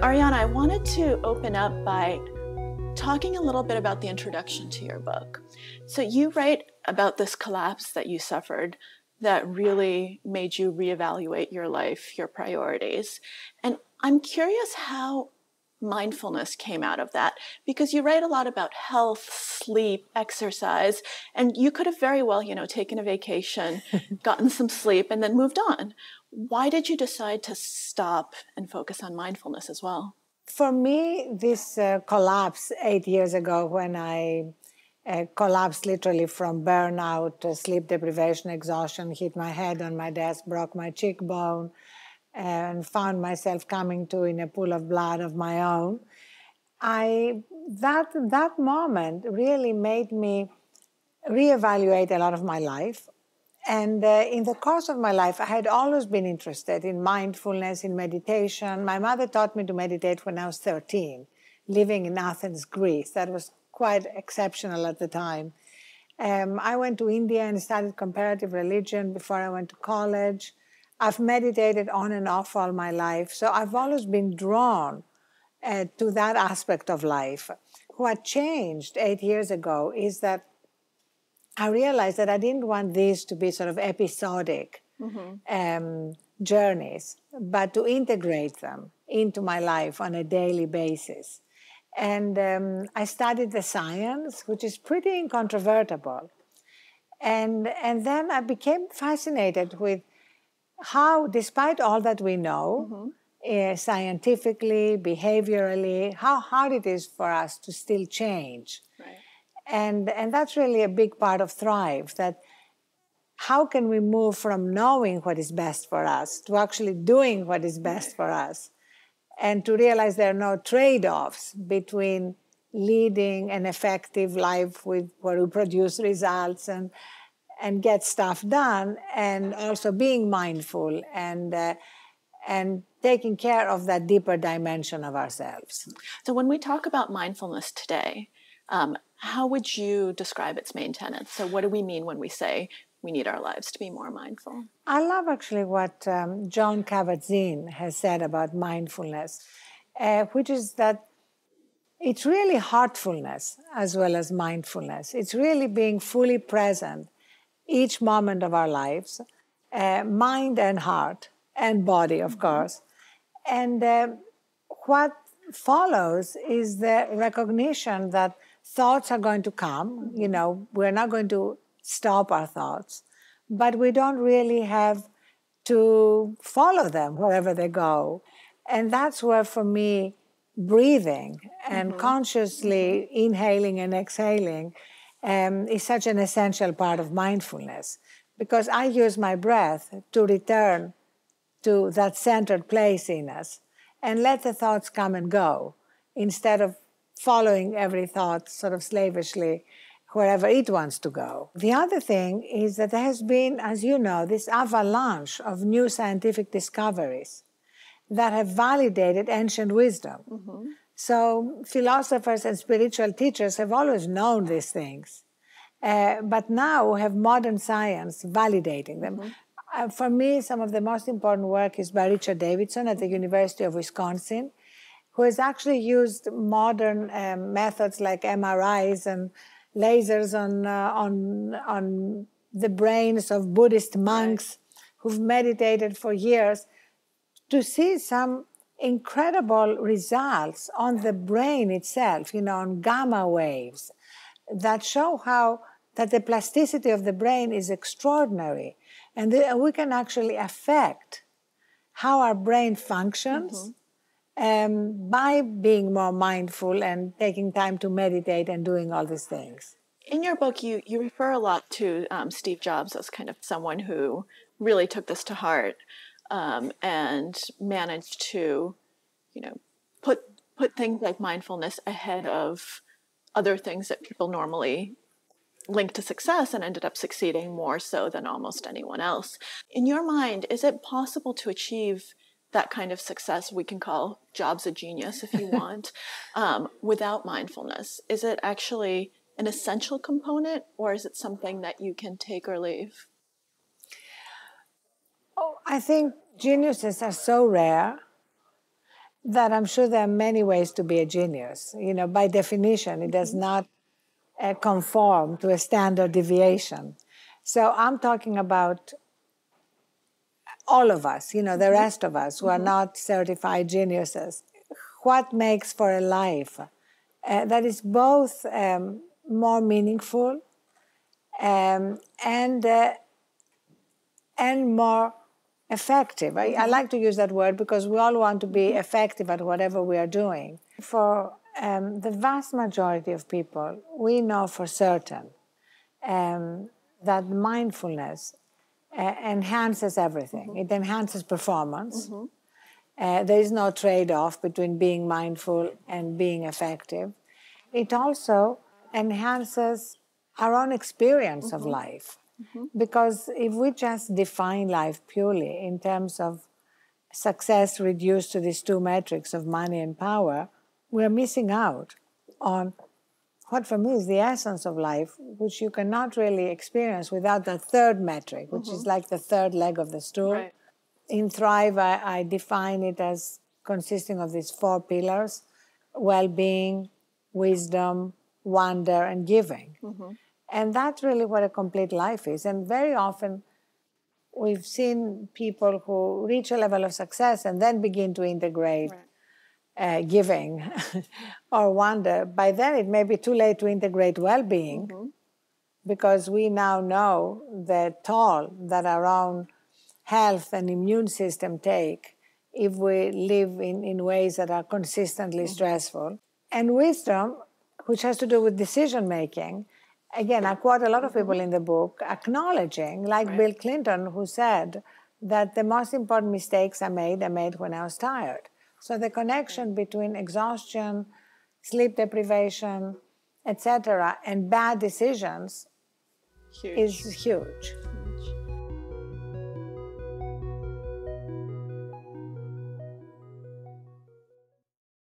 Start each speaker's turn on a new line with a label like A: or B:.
A: Arianna, I wanted to open up by talking a little bit about the introduction to your book. So you write about this collapse that you suffered that really made you reevaluate your life, your priorities. And I'm curious how mindfulness came out of that, because you write a lot about health, sleep, exercise, and you could have very well, taken a vacation, gotten some sleep, and then moved on. Why did you decide to stop and focus on mindfulness as well?
B: For me, this collapse 8 years ago when I collapsed literally from burnout, sleep deprivation, exhaustion, hit my head on my desk, broke my cheekbone, and found myself coming to in a pool of blood of my own. That moment really made me reevaluate a lot of my life. And in the course of my life, I had always been interested in mindfulness, in meditation. My mother taught me to meditate when I was 13, living in Athens, Greece. That was quite exceptional at the time. I went to India and studied comparative religion before I went to college. I've meditated on and off all my life. So I've always been drawn to that aspect of life. What changed 8 years ago is that I realized that I didn't want these to be sort of episodic journeys, but to integrate them into my life on a daily basis. And I studied the science, which is pretty incontrovertible. And then I became fascinated with how, despite all that we know, scientifically, behaviorally, how hard it is for us to still change.
A: Right.
B: And that's really a big part of Thrive, that how can we move from knowing what is best for us to actually doing what is best for us, and to realize there are no trade-offs between leading an effective life where we produce results and get stuff done, and also being mindful and taking care of that deeper dimension of ourselves.
A: So when we talk about mindfulness today, how would you describe its main tenets? So what do we mean when we say we need our lives to be more mindful?
B: I love actually what Jon Kabat-Zinn has said about mindfulness, which is that it's really heartfulness as well as mindfulness. It's really being fully present each moment of our lives, mind and heart and body, of course. And what follows is the recognition that thoughts are going to come. We're not going to stop our thoughts, but we don't really have to follow them wherever they go. And that's where, for me, breathing and consciously inhaling and exhaling is such an essential part of mindfulness, because I use my breath to return to that centered place in us and let the thoughts come and go, instead of following every thought sort of slavishly wherever it wants to go. The other thing is that there has been, as you know, this avalanche of new scientific discoveries that have validated ancient wisdom. So philosophers and spiritual teachers have always known these things, but now we have modern science validating them. For me, some of the most important work is by Richard Davidson at the University of Wisconsin, who has actually used modern methods like MRIs and lasers on the brains of Buddhist monks who've meditated for years, to see some incredible results on the brain itself, on gamma waves, that show that the plasticity of the brain is extraordinary, and we can actually affect how our brain functions by being more mindful and taking time to meditate and doing all these things.
A: In your book, you refer a lot to Steve Jobs as kind of someone who really took this to heart and managed to, put things like mindfulness ahead of other things that people normally link to success, and ended up succeeding more so than almost anyone else. In your mind, is it possible to achieve that kind of success, we can call Jobs a genius if you want, without mindfulness? Is it actually an essential component, or is it something that you can take or leave?
B: Oh, I think geniuses are so rare that I'm sure there are many ways to be a genius. You know, by definition, it does not conform to a standard deviation. So I'm talking about all of us, you know, the rest of us who are not certified geniuses. What makes for a life that is both more meaningful and more effective. I like to use that word because we all want to be effective at whatever we are doing. For the vast majority of people, we know for certain that mindfulness enhances everything. It enhances performance. There is no trade-off between being mindful and being effective. It also enhances our own experience of life. Because if we just define life purely in terms of success reduced to these two metrics of money and power, we're missing out on what for me is the essence of life, which you cannot really experience without the third metric, which is like the third leg of the stool.
A: Right.
B: In Thrive, I define it as consisting of these four pillars: well-being, wisdom, wonder, and giving. And that's really what a complete life is. And very often we've seen people who reach a level of success and then begin to integrate giving or wonder. By then it may be too late to integrate well-being because we now know the toll that our own health and immune system take if we live in ways that are consistently stressful. And wisdom, which has to do with decision-making. Again, I quote a lot of people in the book acknowledging, like Bill Clinton, who said that the most important mistakes I made when I was tired. So the connection between exhaustion, sleep deprivation, etc., and bad decisions is huge.